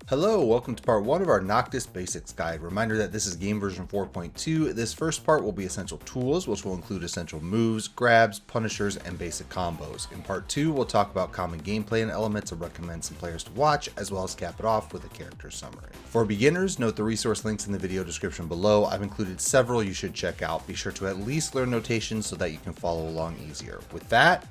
Hello, welcome to part 1 of our Noctis Basics Guide. Reminder that this is game version 4.2. This first part will be essential tools, which will include essential moves, grabs, punishers, and basic combos. In part 2, we'll talk about common gameplay and elements and recommend some players to watch, as well as cap it off with a character summary. For beginners, note the resource links in the video description below. I've included several you should check out. Be sure to at least learn notations so that you can follow along easier. With that,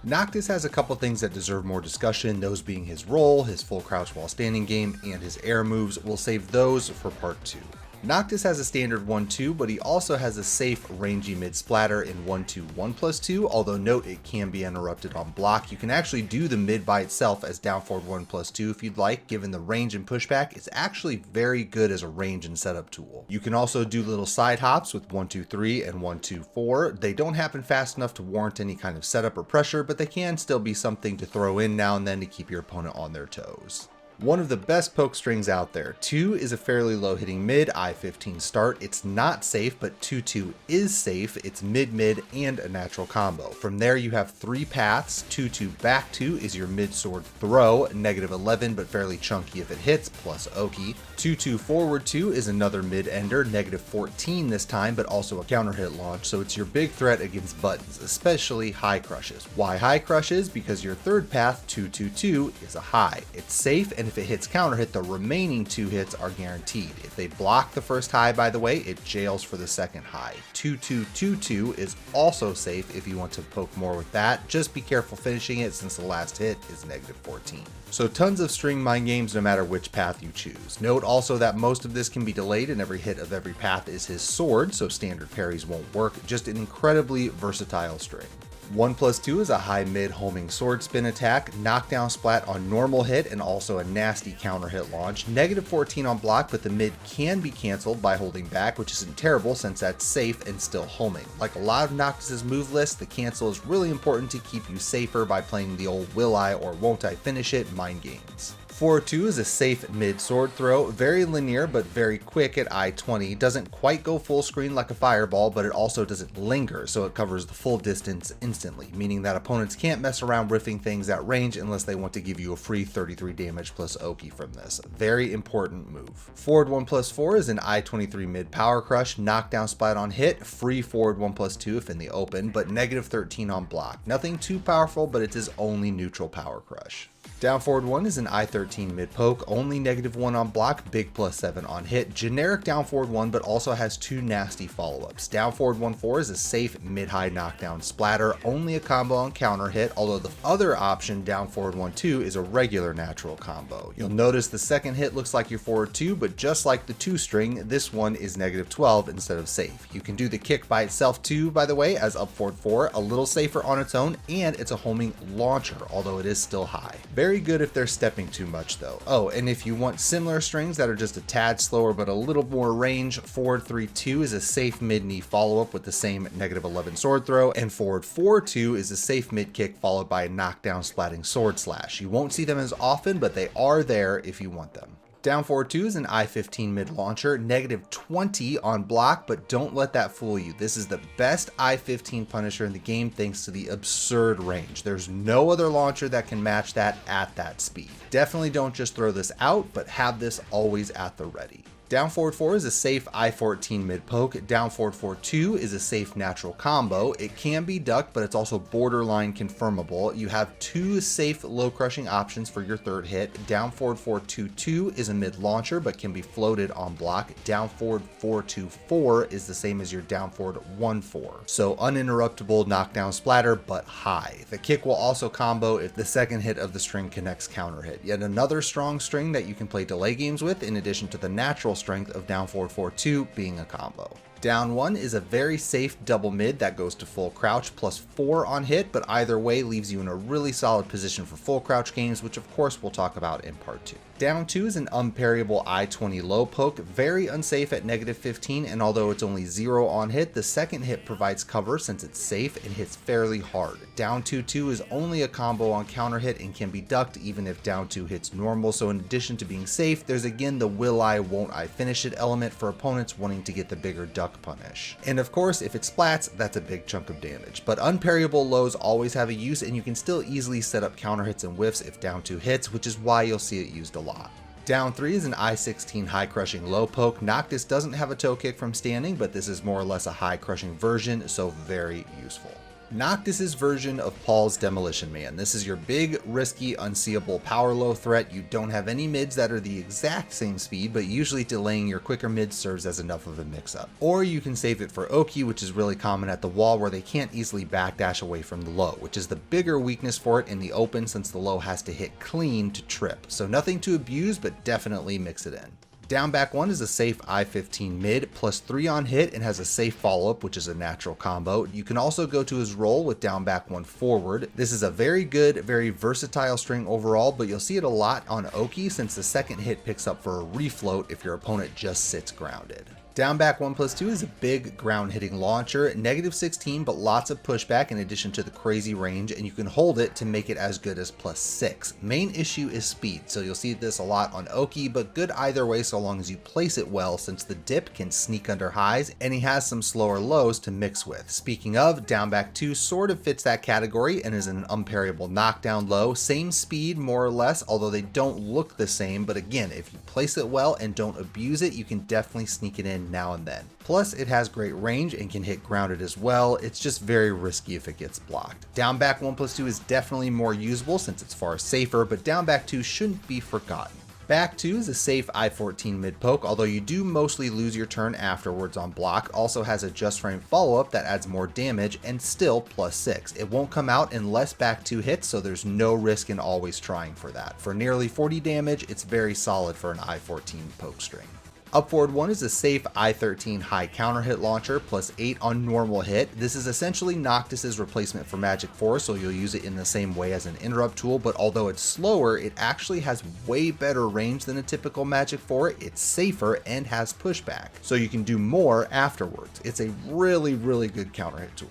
Noctis has a couple things that deserve more discussion, those being his roll, his full crouch while standing game, and his air moves. We'll save those for part 2. Noctis has a standard 1-2, but he also has a safe rangy mid splatter in 1-2 1+2, although note it can be interrupted on block. You can actually do the mid by itself as down forward 1+2 if you'd like, given the range and pushback. It's actually very good as a range and setup tool. You can also do little side hops with 1-2-3 and 1-2-4. They don't happen fast enough to warrant any kind of setup or pressure, but they can still be something to throw in now and then to keep your opponent on their toes. One of the best poke strings out there. 2 is a fairly low hitting mid, I-15 start. It's not safe, but 2-2 is safe. It's mid-mid and a natural combo. From there you have 3 paths. 2-2 back 2 is your mid sword throw, -11 but fairly chunky if it hits, plus Oki. 2-2 forward 2 is another mid ender, -14 this time, but also a counter hit launch, so it's your big threat against buttons, especially high crushes. Why high crushes? Because your third path, 2-2-2, is a high. It's safe, and if it hits counter hit, the remaining 2 hits are guaranteed. If they block the first high, by the way, it jails for the second high. 2-2-2-2 is also safe if you want to poke more with that. Just be careful finishing it since the last hit is -14. So tons of string mind games no matter which path you choose. Note also that most of this can be delayed and every hit of every path is his sword, so standard parries won't work. Just an incredibly versatile string. 1+2 is a high mid homing sword spin attack, knockdown splat on normal hit, and also a nasty counter hit launch. -14 on block, but the mid can be cancelled by holding back, which isn't terrible since that's safe and still homing. Like a lot of Noctis' move lists, the cancel is really important to keep you safer by playing the old will I or won't I finish it mind games. 4-2 is a safe mid sword throw, very linear but very quick at I-20, doesn't quite go full screen like a fireball, but it also doesn't linger, so it covers the full distance instantly, meaning that opponents can't mess around riffing things at range unless they want to give you a free 33 damage plus Oki from this. Very important move. Forward 1+4 is an I-23 mid power crush, knockdown splat on hit, free forward 1+2 if in the open, but -13 on block. Nothing too powerful, but it's his only neutral power crush. Down forward 1 is an I-13 mid poke, only -1 on block, big +7 on hit. Generic down forward 1, but also has 2 nasty follow-ups. Down forward 1-4 is a safe mid-high knockdown splatter, only a combo on counter hit, although the other option, down forward 1-2, is a regular natural combo. You'll notice the second hit looks like your forward 2, but just like the 2 string, this one is -12 instead of safe. You can do the kick by itself too, by the way, as up forward 4, a little safer on its own, and it's a homing launcher, although it is still high. Very good if they're stepping too much though. Oh, and if you want similar strings that are just a tad slower but a little more range, forward 3-2 is a safe mid-knee follow-up with the same -11 sword throw, and forward 4-2 is a safe mid-kick followed by a knockdown splatting sword slash. You won't see them as often, but they are there if you want them. Down forward 2 is an I-15 mid launcher, -20 on block, but don't let that fool you. This is the best I-15 punisher in the game thanks to the absurd range. There's no other launcher that can match that at that speed. Definitely don't just throw this out, but have this always at the ready. Down forward 4 is a safe I-14 mid poke. Down forward 4-2 is a safe natural combo. It can be ducked, but it's also borderline confirmable. You have 2 safe low crushing options for your third hit. Down forward 4-2-2 is a mid launcher, but can be floated on block. Down forward 4-2-4 is the same as your down forward 1-4. So uninterruptible knockdown splatter, but high. The kick will also combo if the second hit of the string connects counter hit. Yet another strong string that you can play delay games with, in addition to the natural strength of down forward 4-2 being a combo. Down 1 is a very safe double mid that goes to full crouch, +4 on hit, but either way leaves you in a really solid position for full crouch games, which of course we'll talk about in part 2. Down 2 is an unparryable I-20 low poke, very unsafe at -15, and although it's only 0 on hit, the second hit provides cover since it's safe and hits fairly hard. Down 2-2 is only a combo on counter hit and can be ducked even if down 2 hits normal, so in addition to being safe, there's again the will I, won't I finish it element for opponents wanting to get the bigger duck Suck Punish. And of course, if it splats, that's a big chunk of damage. But unparryable lows always have a use, and you can still easily set up counter hits and whiffs if down 2 hits, which is why you'll see it used a lot. Down 3 is an I-16 high crushing low poke. Noctis doesn't have a toe kick from standing, but this is more or less a high crushing version, so very useful. Noctis's version of Paul's Demolition Man. This is your big, risky, unseeable power low threat. You don't have any mids that are the exact same speed, but usually delaying your quicker mids serves as enough of a mix-up. Or you can save it for Oki, which is really common at the wall where they can't easily backdash away from the low, which is the bigger weakness for it in the open since the low has to hit clean to trip. So nothing to abuse, but definitely mix it in. Down back 1 is a safe I-15 mid, plus 3 on hit and has a safe follow-up, which is a natural combo. You can also go to his roll with down back 1 forward. This is a very good, very versatile string overall, but you'll see it a lot on Oki since the second hit picks up for a refloat if your opponent just sits grounded. Down back 1+2 is a big ground hitting launcher, -16 but lots of pushback in addition to the crazy range, and you can hold it to make it as good as +6. Main issue is speed, so you'll see this a lot on Oki, but good either way so long as you place it well since the dip can sneak under highs and he has some slower lows to mix with. Speaking of, down back 2 sort of fits that category and is an unparryable knockdown low, same speed more or less, although they don't look the same, but again, if you place it well and don't abuse it, you can definitely sneak it in now and then. Plus, it has great range and can hit grounded as well. It's just very risky if it gets blocked. Down back 1+2 is definitely more usable since it's far safer, but down back 2 shouldn't be forgotten. Back 2 is a safe I-14 mid poke, although you do mostly lose your turn afterwards on block. Also has a just frame follow-up that adds more damage and still +6. It won't come out unless back 2 hits, so there's no risk in always trying for that. For nearly 40 damage, it's very solid for an I-14 poke string. Up forward 1 is a safe I-13 high counter hit launcher, +8 on normal hit. This is essentially Noctis's replacement for Magic 4, so you'll use it in the same way as an interrupt tool, but although it's slower, it actually has way better range than a typical Magic 4, it's safer and has pushback, so you can do more afterwards. It's a really good counter hit tool.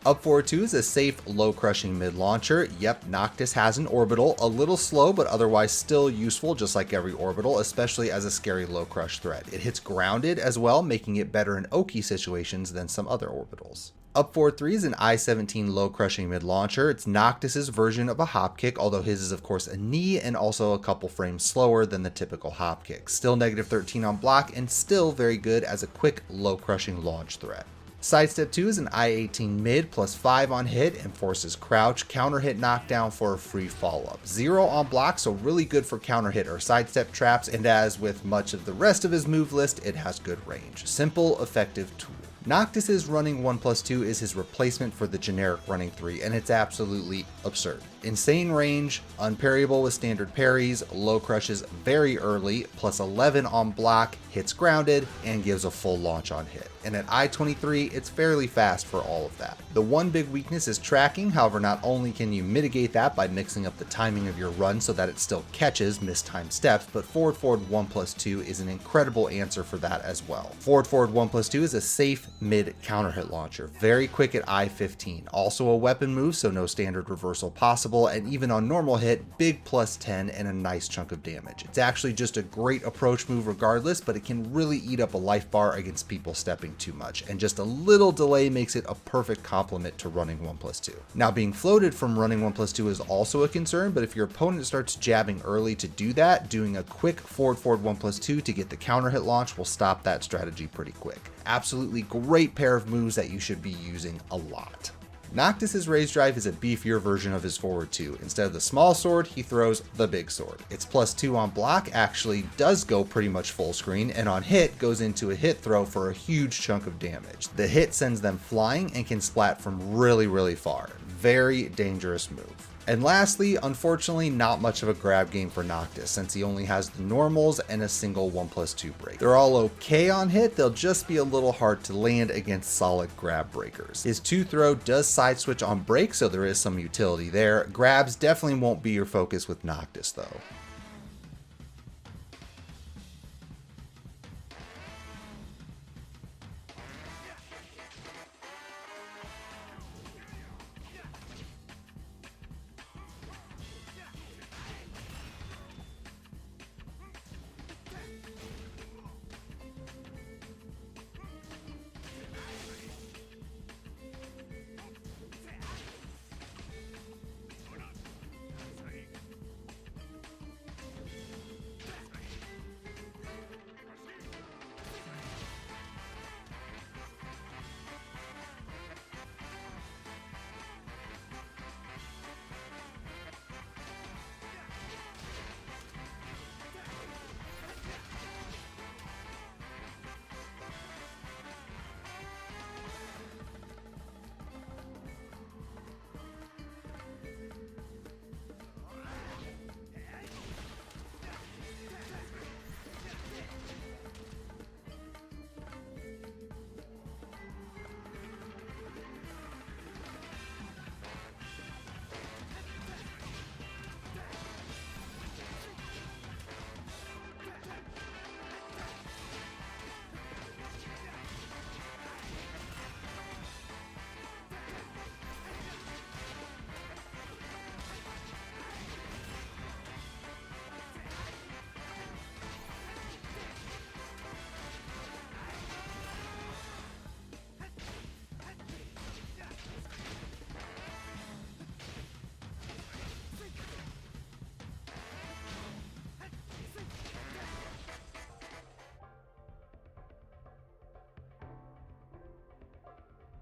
Up forward 2 is a safe low crushing mid launcher. Yep, Noctis has an orbital, a little slow but otherwise still useful just like every orbital, especially as a scary low crush threat. It hits grounded as well, making it better in Oki situations than some other orbitals. Up forward 3 is an I-17 low crushing mid launcher. It's Noctis's version of a hop kick, although his is of course a knee and also a couple frames slower than the typical hop kick. Still -13 on block and still very good as a quick low crushing launch threat. Sidestep 2 is an I-18 mid, +5 on hit and forces crouch, counter hit knockdown for a free follow-up. 0 on block, so really good for counter hit or sidestep traps, and as with much of the rest of his move list, it has good range. Simple, effective tool. Noctis's running 1+2 is his replacement for the generic running 3, and it's absolutely absurd. Insane range, unparryable with standard parries, low crushes very early, +11 on block, hits grounded, and gives a full launch on hit. And at I-23, it's fairly fast for all of that. The one big weakness is tracking, however not only can you mitigate that by mixing up the timing of your run so that it still catches mistimed steps, but forward 1+2 is an incredible answer for that as well. Forward 1+2 is a safe mid counter hit launcher, very quick at I-15, also a weapon move so no standard reversal possible, and even on normal hit, big +10 and a nice chunk of damage. It's actually just a great approach move regardless, but it can really eat up a life bar against people stepping too much, and just a little delay makes it a perfect complement to running 1+2. Now being floated from running 1+2 is also a concern, but if your opponent starts jabbing early to do that, doing a quick forward 1+2 to get the counter hit launch will stop that strategy pretty quick. Absolutely great pair of moves that you should be using a lot. Noctis's Rage Drive is a beefier version of his forward 2. Instead of the small sword, he throws the big sword. Its +2 on block actually does go pretty much full screen, and on hit goes into a hit throw for a huge chunk of damage. The hit sends them flying and can splat from really far. Very dangerous move. And lastly, unfortunately, not much of a grab game for Noctis, since he only has the normals and a single 1+2 break. They're all okay on hit, they'll just be a little hard to land against solid grab breakers. His 2 throw does side switch on break, so there is some utility there. Grabs definitely won't be your focus with Noctis though.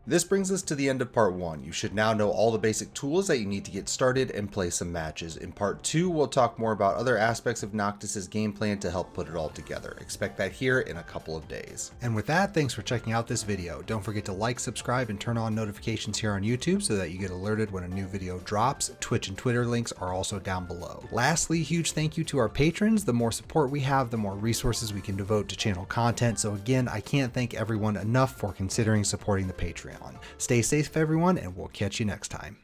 This brings us to the end of part 1. You should now know all the basic tools that you need to get started and play some matches. In part 2, we'll talk more about other aspects of Noctis' game plan to help put it all together. Expect that here in a couple of days. And with that, thanks for checking out this video. Don't forget to like, subscribe, and turn on notifications here on YouTube so that you get alerted when a new video drops. Twitch and Twitter links are also down below. Lastly, huge thank you to our patrons. The more support we have, the more resources we can devote to channel content. So again, I can't thank everyone enough for considering supporting the Patreon. Stay safe, everyone, and we'll catch you next time.